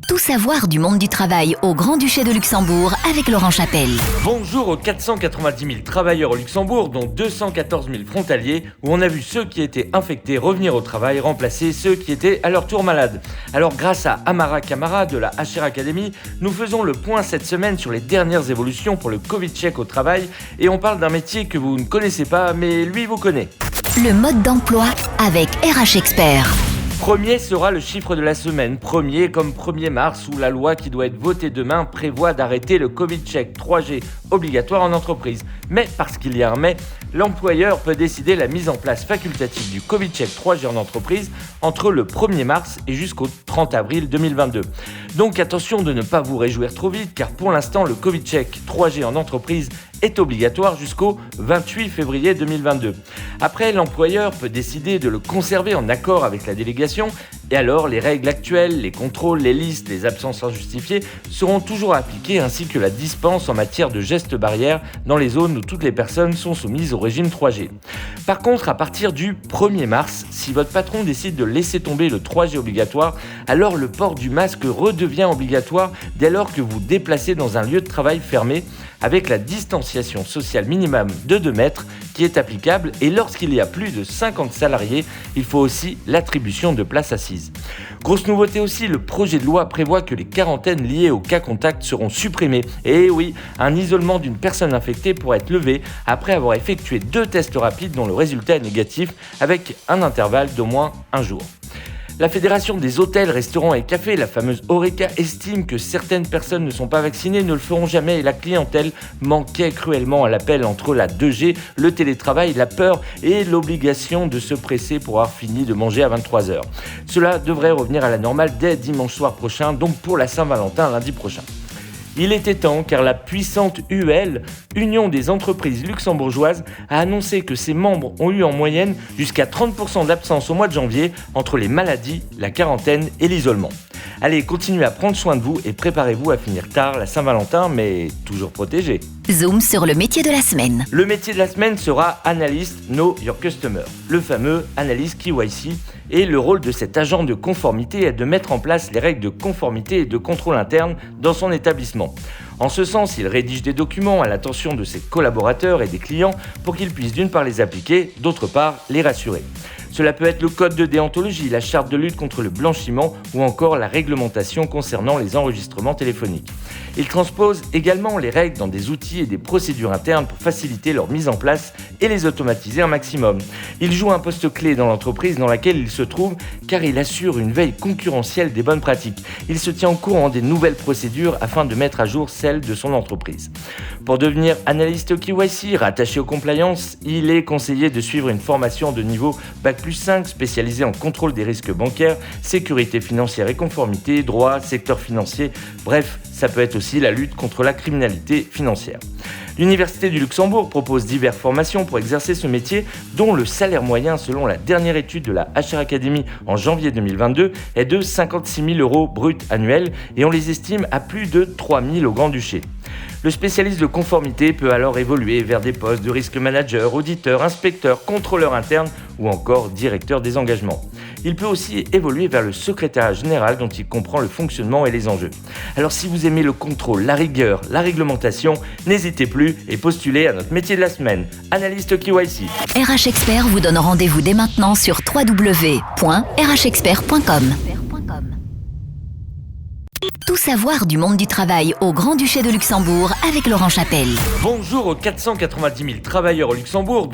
Tout savoir du monde du travail au Grand-Duché de Luxembourg avec Laurent Chapelle. Bonjour aux 490 000 travailleurs au Luxembourg, dont 214 000 frontaliers, où on a vu ceux qui étaient infectés revenir au travail, remplacer ceux qui étaient à leur tour malades. Alors grâce à Amara Camara de la HR Academy, nous faisons le point cette semaine sur les dernières évolutions pour le Covid-check au travail, et on parle d'un métier que vous ne connaissez pas, mais lui vous connaît. Le mode d'emploi avec RH Expert. Premier sera le chiffre de la semaine, premier comme 1er mars, où la loi qui doit être votée demain prévoit d'arrêter le Covid-check 3G obligatoire en entreprise. Mais, parce qu'il y a un mais, l'employeur peut décider la mise en place facultative du Covid-check 3G en entreprise entre le 1er mars et jusqu'au 30 avril 2022. Donc attention de ne pas vous réjouir trop vite, car pour l'instant le Covid-check 3G en entreprise est obligatoire jusqu'au 28 février 2022. Après, l'employeur peut décider de le conserver en accord avec la délégation, et alors les règles actuelles, les contrôles, les listes, les absences injustifiées seront toujours appliquées, ainsi que la dispense en matière de gestes barrières dans les zones où toutes les personnes sont soumises au régime 3G. Par contre, à partir du 1er mars, si votre patron décide de laisser tomber le 3G obligatoire, alors le port du masque redevient obligatoire dès lors que vous déplacez dans un lieu de travail fermé, avec la distanciation sociale minimum de 2 mètres qui est applicable, et lorsqu'il y a plus de 50 salariés, il faut aussi l'attribution de places assises. Grosse nouveauté aussi, le projet de loi prévoit que les quarantaines liées au cas contact seront supprimées. Et oui, un isolement d'une personne infectée pourra être levé après avoir effectué 2 tests rapides dont le résultat est négatif, avec un intervalle d'au moins 1 jour. La Fédération des hôtels, restaurants et cafés, la fameuse Horeca, estime que certaines personnes ne sont pas vaccinées, ne le feront jamais, et la clientèle manquait cruellement à l'appel entre la 2G, le télétravail, la peur et l'obligation de se presser pour avoir fini de manger à 23h. Cela devrait revenir à la normale dès dimanche soir prochain, donc pour la Saint-Valentin lundi prochain. Il était temps, car la puissante UL, Union des entreprises luxembourgeoises, a annoncé que ses membres ont eu en moyenne jusqu'à 30% d'absence au mois de janvier entre les maladies, la quarantaine et l'isolement. Allez, continuez à prendre soin de vous et préparez-vous à finir tard la Saint-Valentin, mais toujours protégé. Zoom sur le métier de la semaine. Le métier de la semaine sera Analyst Know Your Customer, le fameux Analyst KYC, et le rôle de cet agent de conformité est de mettre en place les règles de conformité et de contrôle interne dans son établissement. En ce sens, il rédige des documents à l'attention de ses collaborateurs et des clients pour qu'ils puissent d'une part les appliquer, d'autre part les rassurer. Cela peut être le code de déontologie, la charte de lutte contre le blanchiment ou encore la réglementation concernant les enregistrements téléphoniques. Il transpose également les règles dans des outils et des procédures internes pour faciliter leur mise en place et les automatiser un maximum. Il joue un poste clé dans l'entreprise dans laquelle il se trouve, car il assure une veille concurrentielle des bonnes pratiques. Il se tient au courant des nouvelles procédures afin de mettre à jour celles de son entreprise. Pour devenir analyste KYC rattaché aux compliance, il est conseillé de suivre une formation de niveau Bac+5 spécialisée en contrôle des risques bancaires, sécurité financière et conformité, droit, secteur financier, bref, ça peut être aussi la lutte contre la criminalité financière. L'Université du Luxembourg propose diverses formations pour exercer ce métier, dont le salaire moyen selon la dernière étude de la HR Academy en janvier 2022 est de 56 000 € bruts annuels, et on les estime à plus de 3 000 au Grand-Duché. Le spécialiste de conformité peut alors évoluer vers des postes de risk manager, auditeur, inspecteur, contrôleur interne ou encore directeur des engagements. Il peut aussi évoluer vers le secrétariat général dont il comprend le fonctionnement et les enjeux. Alors si vous aimez le contrôle, la rigueur, la réglementation, n'hésitez plus et postulez à notre métier de la semaine, analyste KYC. RH Expert vous donne rendez-vous dès maintenant sur www.rhexpert.com. Tout savoir du monde du travail au Grand-Duché de Luxembourg avec Laurent Chapelle. Bonjour aux 490 000 travailleurs au Luxembourg,